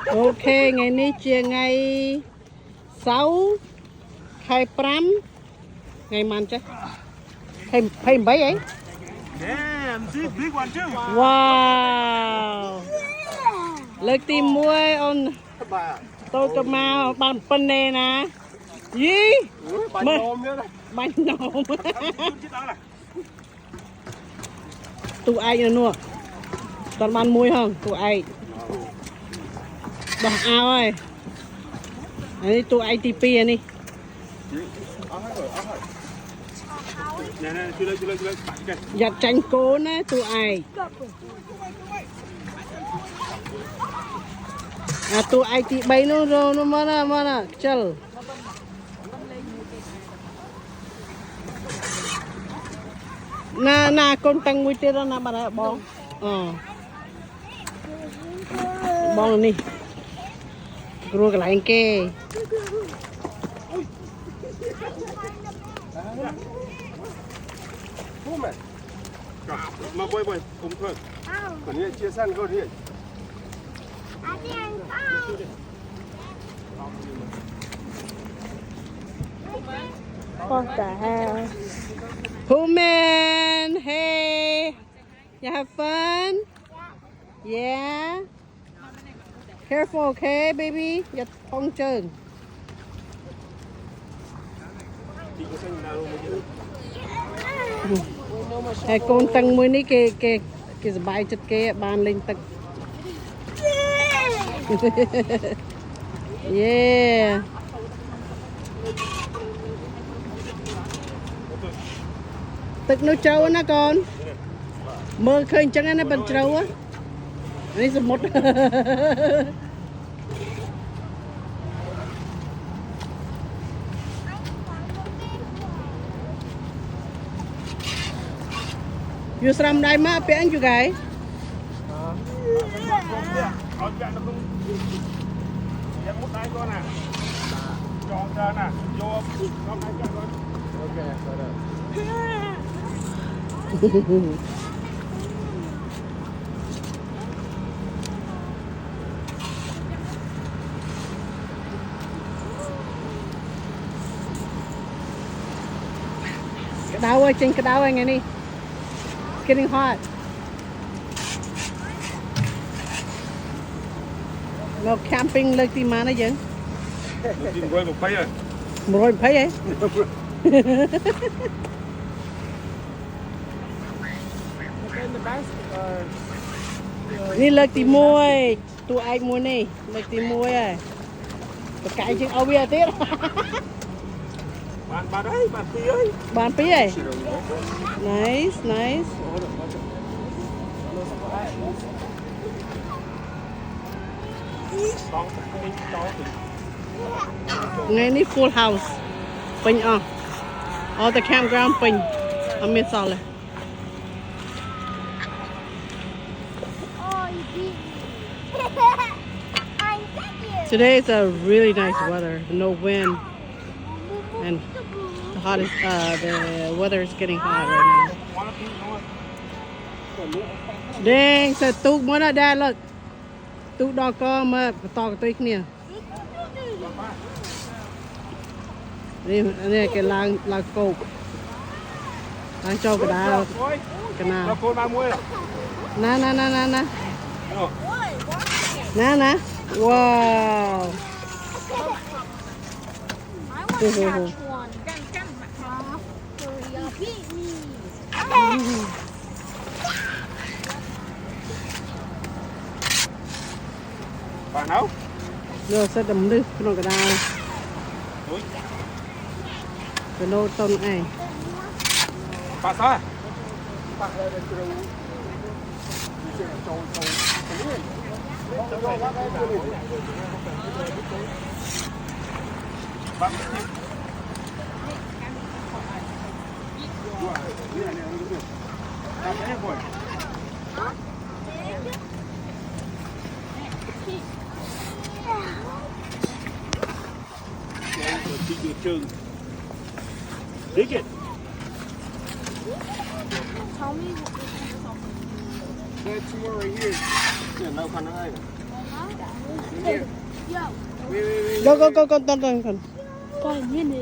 Ok, ngày nay chia ngày 6 25 ngày màn chứ hay mấy ấy. Damn, see, big one too. Wow. Lực tìm mua on tôi cho mau bàn phân nè nè. Gì? Bánh nôm nữa đây. Bánh nôm. Tụi ai nữa nua. Toàn bàn mùi không? Tụi ai. Đỏ ao ơi. Đây tụi ai TP này. Nè, chưa lên, Giặt tranh cố nè tụi ai. À tụi ai chị bay nó rồi nó mà chal. Na con tăng nguy tê ra na bà bong. Bong ni. Guru cái lại kê. Mà bơi, cùng thôi. Còn như chia săn câu đi. What the hell? Human, hey, you have fun? Yeah. Careful, okay, baby. Giật phong trơn. Hey, con tăng mới ní cái bài chất cái bàn lên tắc. Yeah. Tức nó trâu á con. Mơ khơi chẳng nó bật trâu á. Đây là một. You sram đai má pe anh chú gái. Cái đau ơi, trên cái đau anh này. It's getting hot. Nó camping lên tìm mà nó chứ. Rồi một phây rồi. Rồi một phây ấy. Đi lên tìm mua ấy. Tụi anh mua này. Lên tìm mua ấy. Cái chứ áo bia tiết. Bàn đấy, bàn phí ơi. Bàn phí ấy. Nice, nice. Ngày này full house. Bình all the campground bình. Ở miền sau này. Today is a really nice weather. No wind. And the hottest, the weather is getting hot right now. Dang, sao tụt mới đã đa lực. Tụt đo co mà to cái túi kia. Đây cái làng cột. Làng cho cái đá cái nào. Na. Na. Wow. Bạn nấu? Rồi sẽ đầm nước cái cái đào. Cái nô tôm này. Bạn sao? Dig it. Tell me. There's two more right here. Yeah, no, kind of Wait, wait, wait. Go, go, go, go, go, go, go. Coi nhìn đi.